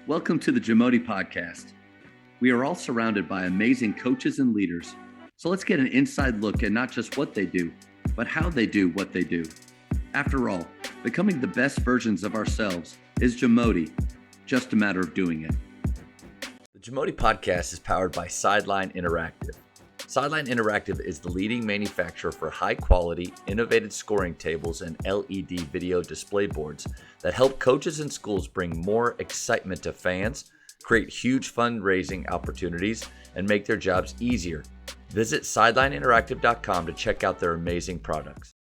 Welcome to the JAMODI Podcast. We are all surrounded by amazing coaches and leaders, so let's get an inside look at not just what they do, but how they do what they do. After all, becoming the best versions of ourselves is JAMODI, just a matter of doing it. The JAMODI Podcast is powered by Sideline Interactive. Sideline Interactive is the leading manufacturer for high-quality, innovative scoring tables and LED video display boards that help coaches and schools bring more excitement to fans, create huge fundraising opportunities, and make their jobs easier. Visit sidelineinteractive.com to check out their amazing products.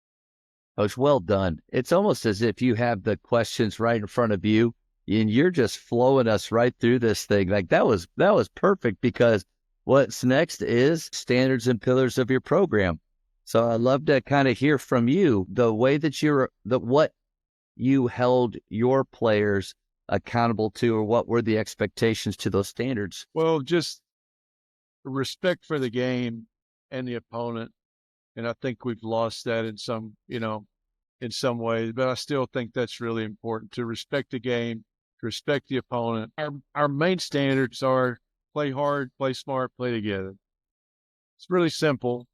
Coach, well done. It's almost as if you have the questions right in front of you, and you're just flowing us right through this thing. Like that was perfect, because what's next is standards and pillars of your program. So I'd love to kind of hear from you the way that what you held your players accountable to, or what were the expectations to those standards? Well, just respect for the game and the opponent. And I think we've lost that in some ways, but I still think that's really important, to respect the game, to respect the opponent. Our main standards are play hard, play smart, play together. It's really simple,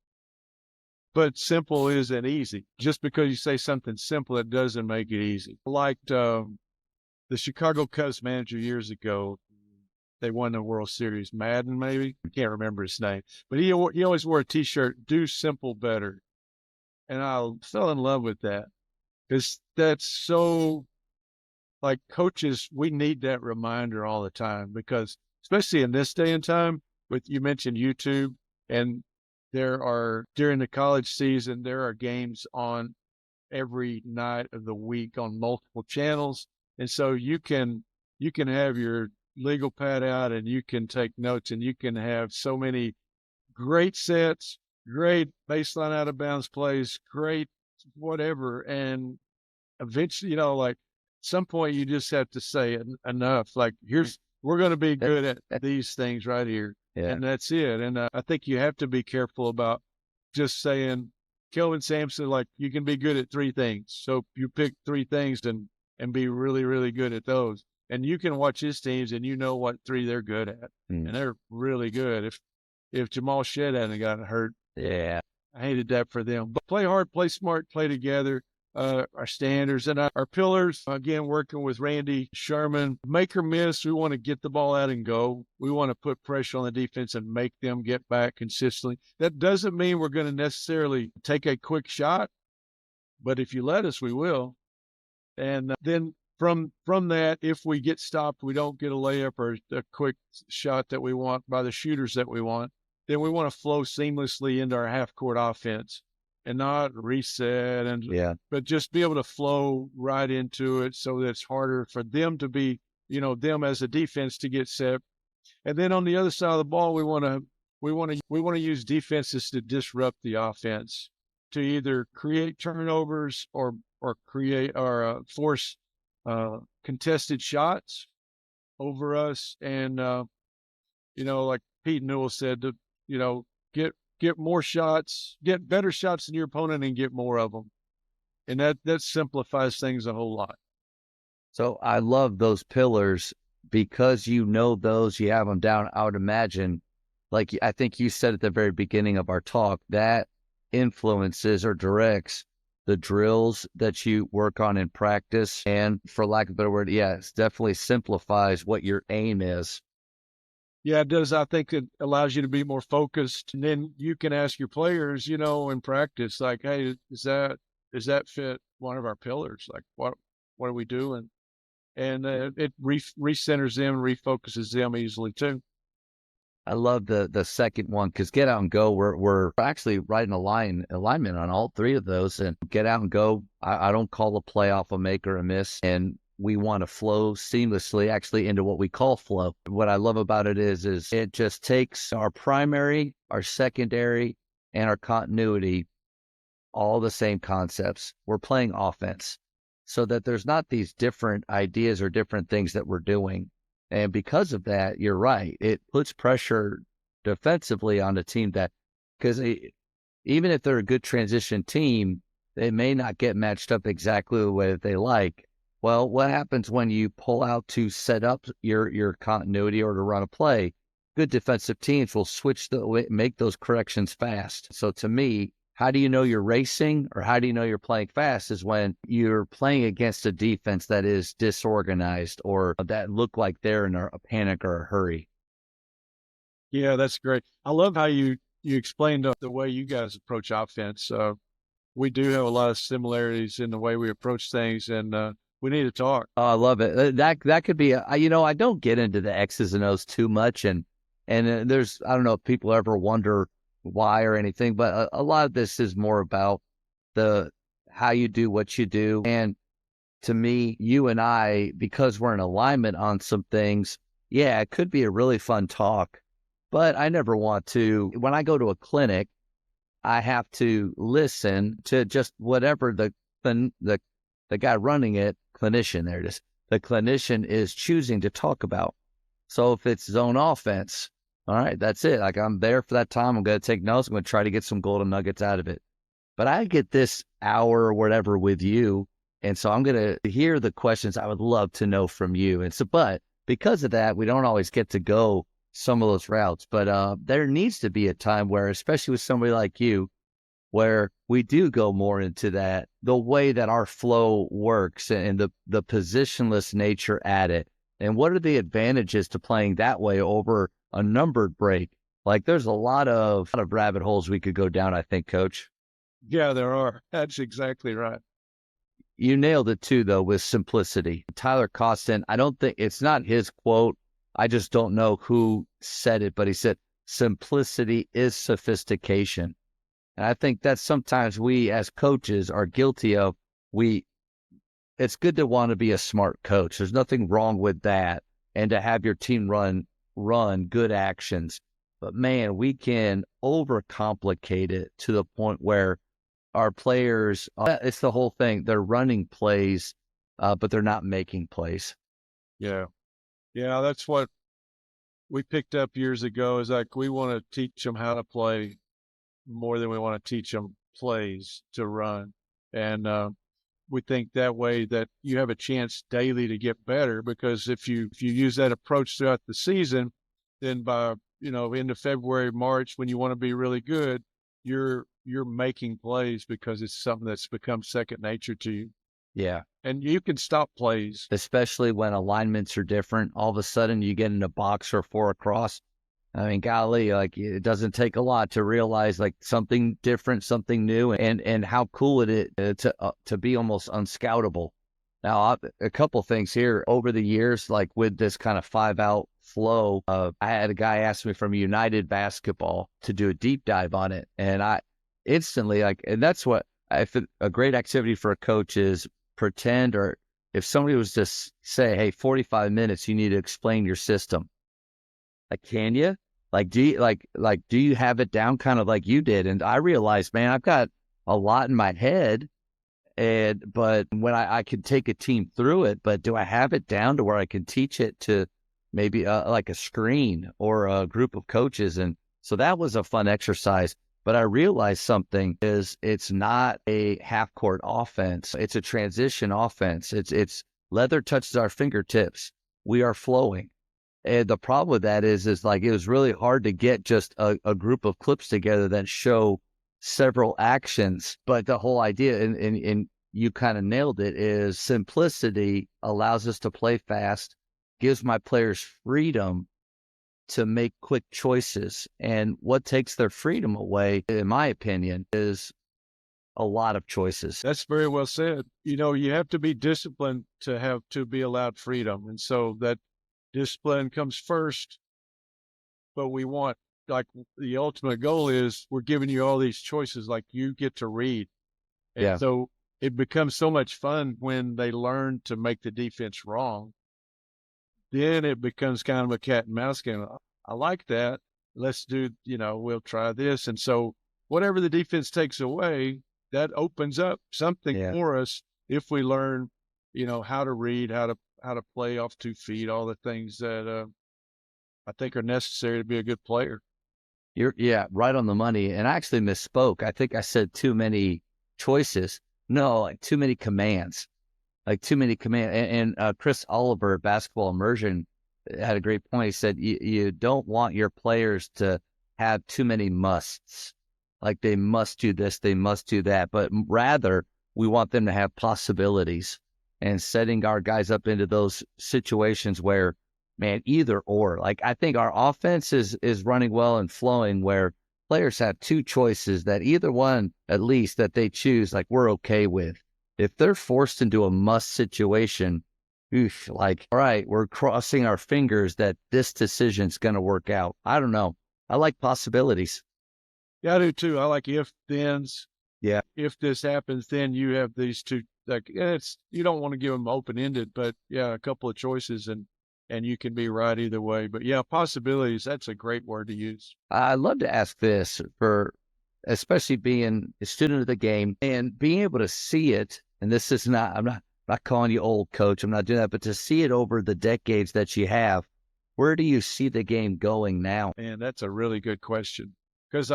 but simple isn't easy. Just because you say something simple, it doesn't make it easy. Like the Chicago Cubs manager years ago, they won the World Series, Madden maybe? I can't remember his name. But he always wore a T-shirt, "Do simple better." And I fell in love with that, because that's so, like, coaches, we need that reminder all the time, because especially in this day and time, you mentioned YouTube, and during the college season, there are games on every night of the week on multiple channels. And so you can have your legal pad out and you can take notes, and you can have so many great sets, great baseline out of bounds plays, great whatever. And eventually, like, at some point you just have to say enough. Like, we're going to be good at these things right here. Yeah. And that's it. And I think you have to be careful about just saying, Kelvin Sampson, like, you can be good at three things. So you pick three things and be really, really good at those. And you can watch his teams and you know what three they're good at. And they're really good. If Jamal Shedd hadn't gotten hurt, Yeah. I hated that for them. But play hard, play smart, play together. Our standards and our pillars, again, working with Randy Sherman, make or miss. We want to get the ball out and go. We want to put pressure on the defense and make them get back consistently. That doesn't mean we're going to necessarily take a quick shot, but if you let us, we will. And then from that, if we get stopped, we don't get a layup or a quick shot that we want by the shooters that we want, then we want to flow seamlessly into our half-court offense and not reset, but just be able to flow right into it, so that it's harder for them to be, them as a defense to get set. And then on the other side of the ball, we want to use defenses to disrupt the offense, to either create turnovers or create or force contested shots over us. And like Pete Newell said, to get more shots, get better shots than your opponent, and get more of them. And that simplifies things a whole lot. So I love those pillars, because you know those, you have them down. I would imagine, like I think you said at the very beginning of our talk, that influences or directs the drills that you work on in practice. And for lack of a better word, it definitely simplifies what your aim is. Yeah, it does. I think it allows you to be more focused. And then you can ask your players, in practice, like, hey, does that fit one of our pillars? Like, what are we doing? And it recenters them, refocuses them easily too. I love the second one, because get out and go. We're actually right in alignment on all three of those. And get out and go, I don't call a play off a make or a miss. And we want to flow seamlessly actually into what we call flow. What I love about it is it just takes our primary, our secondary, and our continuity, all the same concepts. We're playing offense, so that there's not these different ideas or different things that we're doing. And because of that, you're right, it puts pressure defensively on the team, because even if they're a good transition team, they may not get matched up exactly the way that they like. Well, what happens when you pull out to set up your continuity or to run a play? Good defensive teams will make those corrections fast. So to me, how do you know you're racing or how do you know you're playing fast is when you're playing against a defense that is disorganized or that look like they're in a panic or a hurry. Yeah, that's great. I love how you explained the way you guys approach offense. We do have a lot of similarities in the way we approach things, and we need to talk. Oh, I love it. That could be, I don't get into the X's and O's too much. And there's, I don't know if people ever wonder why or anything, but a lot of this is more about how you do what you do. And to me, you and I, because we're in alignment on some things, yeah, it could be a really fun talk, but I never want to, when I go to a clinic, I have to listen to just whatever the guy running it, clinician, there it is, the clinician is choosing to talk about. So if it's zone offense, all right, that's it. Like I'm there for that time. I'm going to take notes. I'm going to try to get some golden nuggets out of it. But I get this hour or whatever with you. And so I'm going to hear the questions I would love to know from you. And so, but because of that, we don't always get to go some of those routes. But there needs to be a time where, especially with somebody like you, where we do go more into that, the way that our flow works and the positionless nature at it. And what are the advantages to playing that way over a numbered break? Like there's a lot of rabbit holes we could go down, I think, Coach. Yeah, there are. That's exactly right. You nailed it too, though, with simplicity. Tyler Costin, I don't think it's not his quote. I just don't know who said it, but he said, simplicity is sophistication. And I think that sometimes we as coaches are guilty of. It's good to want to be a smart coach. There's nothing wrong with that. And to have your team run good actions. But man, we can overcomplicate it to the point where our players, it's the whole thing. They're running plays, but they're not making plays. Yeah. Yeah, that's what we picked up years ago is like we want to teach them how to play more than we want to teach them plays to run. And we think that way that you have a chance daily to get better, because if you use that approach throughout the season, then by, end of February, March, when you want to be really good, you're making plays because it's something that's become second nature to you. Yeah. And you can stop plays. Especially when alignments are different. All of a sudden you get in a box or 4 across. I mean, golly, like it doesn't take a lot to realize like something different, something new, and how cool it is to be almost unscoutable. Now, a couple things here over the years, like with this kind of 5-out flow, I had a guy ask me from United Basketball to do a deep dive on it. And I instantly and that's what a great activity for a coach is pretend, or if somebody was to say, hey, 45 minutes, you need to explain your system. Like, can you? Like, do you have it down kind of like you did? And I realized, man, I've got a lot in my head, but when I could take a team through it, but do I have it down to where I can teach it to maybe like a screen or a group of coaches? And so that was a fun exercise. But I realized something is it's not a half court offense. It's a transition offense. It's leather touches our fingertips. We are flowing. And the problem with that is like, it was really hard to get just a group of clips together that show several actions. But the whole idea, and you kind of nailed it, is simplicity allows us to play fast, gives my players freedom to make quick choices. And what takes their freedom away, in my opinion, is a lot of choices. That's very well said. You have to be disciplined to be allowed freedom. And so that discipline comes first, but we want, like, the ultimate goal is we're giving you all these choices, like you get to read. And so it becomes so much fun when they learn to make the defense wrong. Then it becomes kind of a cat and mouse game. I like that. Let's do, we'll try this. And so whatever the defense takes away, that opens up something for us if we learn, how to read, how to play off 2 feet, all the things that I think are necessary to be a good player. You're right on the money. And I actually misspoke. I think I said too many choices. No, like too many commands. like too many command. And Chris Oliver at Basketball Immersion had a great point. He said you don't want your players to have too many musts, like they must do this, they must do that, but rather we want them to have possibilities, and setting our guys up into those situations where, man, either or. Like, I think our offense is running well and flowing where players have two choices that either one, at least, that they choose, like, we're okay with. If they're forced into a must situation, oof, like, all right, we're crossing our fingers that this decision's going to work out. I don't know. I like possibilities. Yeah, I do too. I like if-thens. Yeah. If this happens, then you have these two. Like, you don't want to give them open-ended, but yeah, a couple of choices, and you can be right either way. But yeah, possibilities, that's a great word to use. I'd love to ask this for, especially being a student of the game and being able to see it. And this is not, I'm not calling you old, coach. I'm not doing that, but to see it over the decades that you have, where do you see the game going now? Man, that's a really good question, because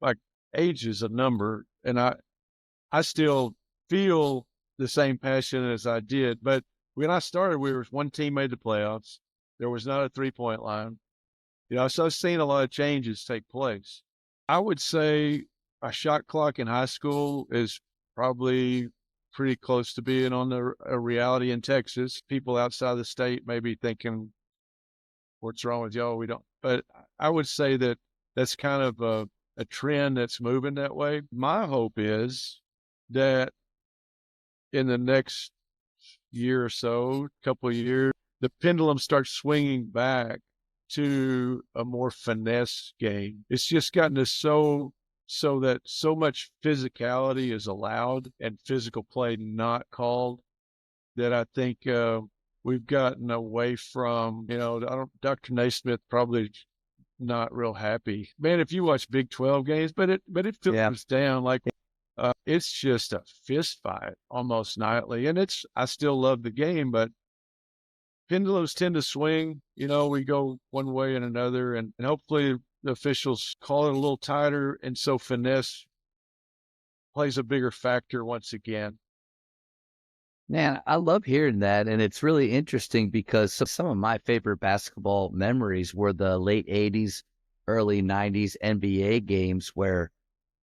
like, age is a number, and I still feel the same passion as I did. But when I started, one team made the playoffs. There was not a 3-point line. So I've seen a lot of changes take place. I would say a shot clock in high school is probably pretty close to being on a reality in Texas. People outside the state may be thinking, what's wrong with y'all? We don't. But I would say that that's kind of a trend that's moving that way. My hope is that in the next year or so, couple of years, the pendulum starts swinging back to a more finesse game. It's just gotten to so that so much physicality is allowed and physical play not called, that I think we've gotten away from, Dr. Naismith probably not real happy. Man, if you watch Big 12 games, but it filters down like it's just a fist fight almost nightly. And I still love the game, but pendulums tend to swing. We go one way and another, and hopefully the officials call it a little tighter, and so finesse plays a bigger factor once again. Man, I love hearing that. And it's really interesting because some of my favorite basketball memories were the late 80s, early 90s NBA games where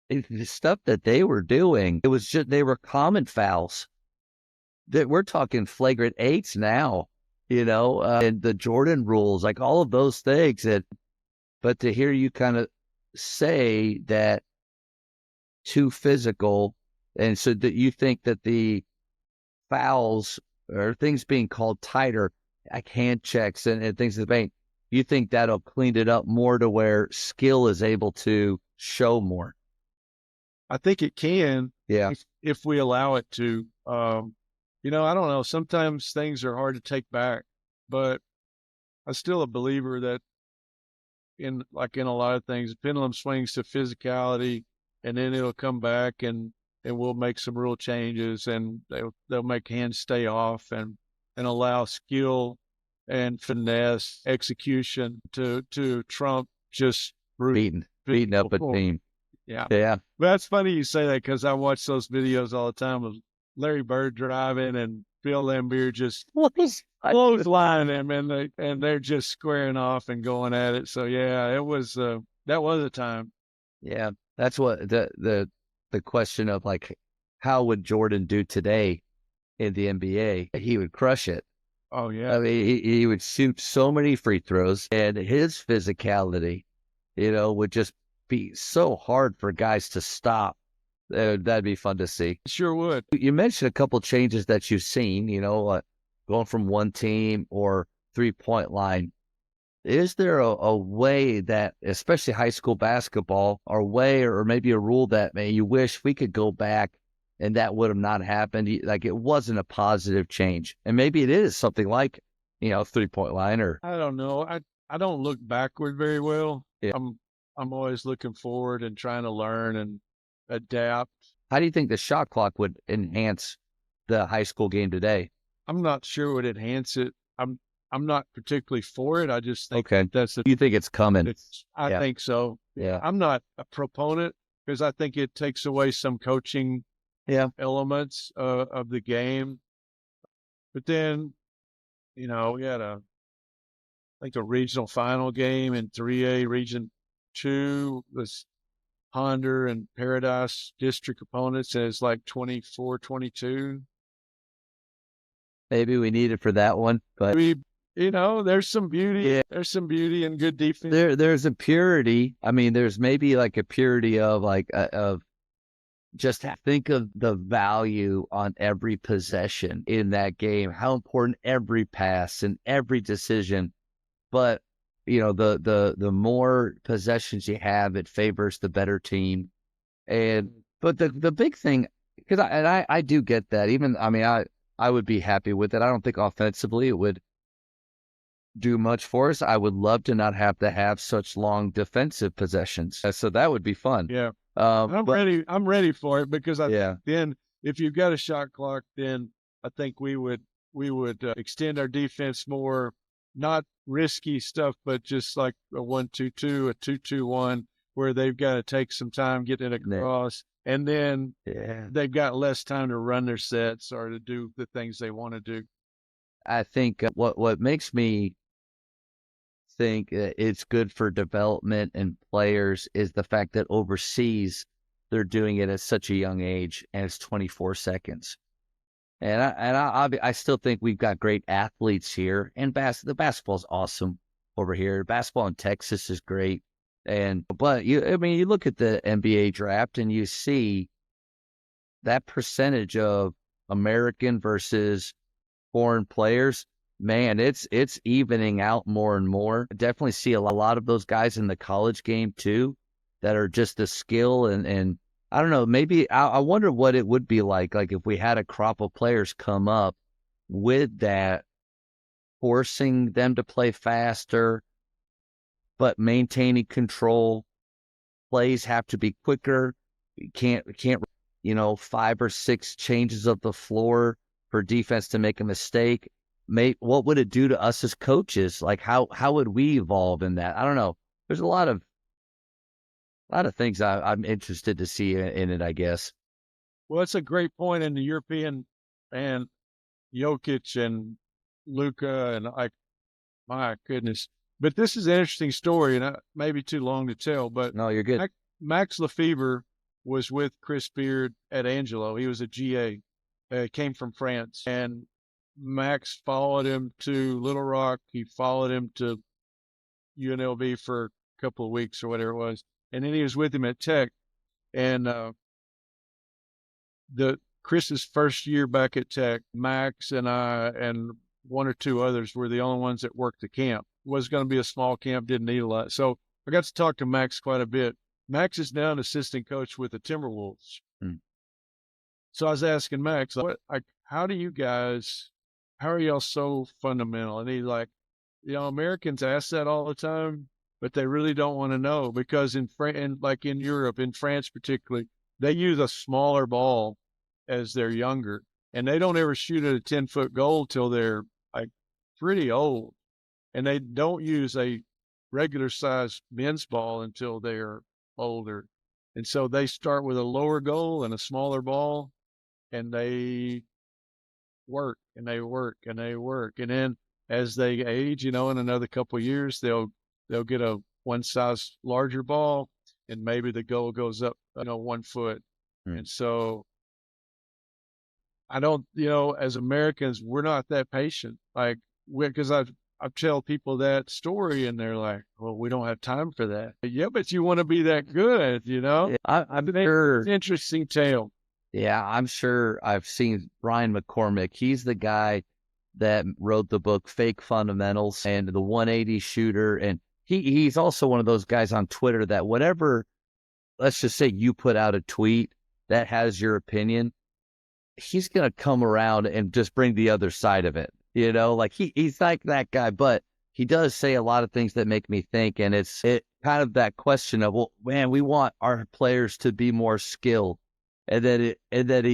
the stuff that they were doing, it was just, they were common fouls. That we're talking flagrant 8s now, and the Jordan rules, like all of those things. But to hear you kind of say that too physical, and so that you think that the fouls or things being called tighter, like hand checks and things of the bank, you think that'll clean it up more to where skill is able to show more? I think it can, yeah, if we allow it to. I don't know. Sometimes things are hard to take back, but I'm still a believer that in a lot of things, the pendulum swings to physicality, and then it'll come back, and we'll make some real changes, and they'll make hands stay off and allow skill and finesse execution to trump just beating up a team. Yeah. But that's funny you say that, because I watch those videos all the time of Larry Bird driving and Bill Laimbeer just clothesline them, and they're just squaring off and going at it. So yeah, it was that was a time. Yeah, that's what the question of, like, how would Jordan do today in the NBA? He would crush it. Oh yeah. I mean, he would shoot so many free throws, and his physicality, would just be so hard for guys to stop. That'd be fun to see. Sure would. You mentioned a couple changes that you've seen, going from one team or 3-point line. Is there a way that, especially high school basketball, or maybe a rule that you wish we could go back and that would have not happened? Like, it wasn't a positive change. And maybe it is something like, 3-point line, or I don't know. I don't look backward very well. Yeah. I'm always looking forward and trying to learn and adapt. How do you think the shot clock would enhance the high school game today? I'm not sure it would enhance it. I'm not particularly for it. I just think you think it's coming? I think so. Yeah. I'm not a proponent, because I think it takes away some coaching Yeah. elements of the game. But then, we had a regional final game in 3A Region 2 was Ponder and Paradise district opponents, and it's like 24-22. Maybe we need it for that one, but There's some beauty. Yeah. There's some beauty in good defense. there's a purity. I mean, there's maybe like a purity of just think of the value on every possession in that game, how important every pass and every decision. But the more possessions you have, it favors the better team. But the big thing, because I do get that. Even I would be happy with it. I don't think offensively it would do much for us. I would love to not have to have such long defensive possessions. So that would be fun. Yeah. I'm ready for it, because then if you've got a shot clock, then I think we would extend our defense more, not risky stuff, but just like a 1-2-2, a 2-2-1, where they've got to take some time getting it across, and then they've got less time to run their sets or to do the things they want to do. I think what makes me think it's good for development and players is the fact that overseas they're doing it at such a young age, and it's 24 seconds. And I still think we've got great athletes here, and the basketball's awesome over here. Basketball in Texas is great, but you look at the NBA draft and you see that percentage of American versus foreign players. Man, it's evening out more and more. I definitely see a lot of those guys in the college game too, that are just the skill and I don't know, maybe I wonder what it would be like if we had a crop of players come up with that, forcing them to play faster, but maintaining control. Plays have to be quicker. We can't 5 or 6 changes of the floor for defense to make a mistake. What would it do to us as coaches? Like how would we evolve in that? I don't know. There's a lot of things I'm interested to see in it, I guess. Well, it's a great point in the European, and Jokic and Luka, and my goodness. But this is an interesting story, and maybe too long to tell. But no, you're good. Max Lefebvre was with Chris Beard at Angelo. He was a GA. Came from France, and Max followed him to Little Rock. He followed him to UNLV for a couple of weeks or whatever it was. And then he was with him at Tech. And Chris's first year back at Tech, Max and I and one or two others were the only ones that worked the camp. It was going to be a small camp, didn't need a lot. So I got to talk to Max quite a bit. Max is now an assistant coach with the Timberwolves. So I was asking Max, how are y'all so fundamental? And he's like, Americans ask that all the time, but they really don't want to know, because in Europe, in France particularly, they use a smaller ball as they're younger, and they don't ever shoot at a 10-foot goal till they're pretty old, and they don't use a regular size men's ball until they're older, and so they start with a lower goal and a smaller ball, and they work and they work and they work, and then as they age, in another couple of years, they'll get a one size larger ball, and maybe the goal goes up 1 foot. And so I don't, as Americans, we're not that patient. Because I tell people that story, and they're like, well, we don't have time for that. Yeah, but you want to be that good, I'm sure. It's an interesting tale. Yeah, I'm sure I've seen Brian McCormick. He's the guy that wrote the book Fake Fundamentals and the 180 shooter. And he's also one of those guys on Twitter that whatever, let's just say you put out a tweet that has your opinion, he's going to come around and just bring the other side of it. He's like that guy, but he does say a lot of things that make me think. And it's kind of that question of, well, man, we want our players to be more skilled. And then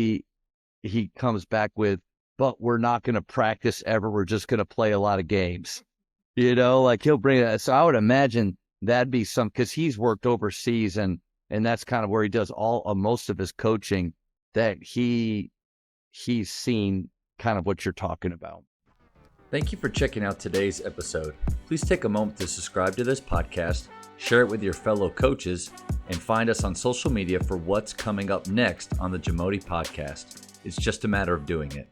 he comes back with, but we're not going to practice ever. We're just going to play a lot of games. He'll bring that. So I would imagine that'd be because he's worked overseas, and that's kind of where he does most of his coaching. that he's seen kind of what you're talking about. Thank you for checking out today's episode. Please take a moment to subscribe to this podcast, share it with your fellow coaches, and find us on social media for what's coming up next on the JAMODI Podcast. It's just a matter of doing it.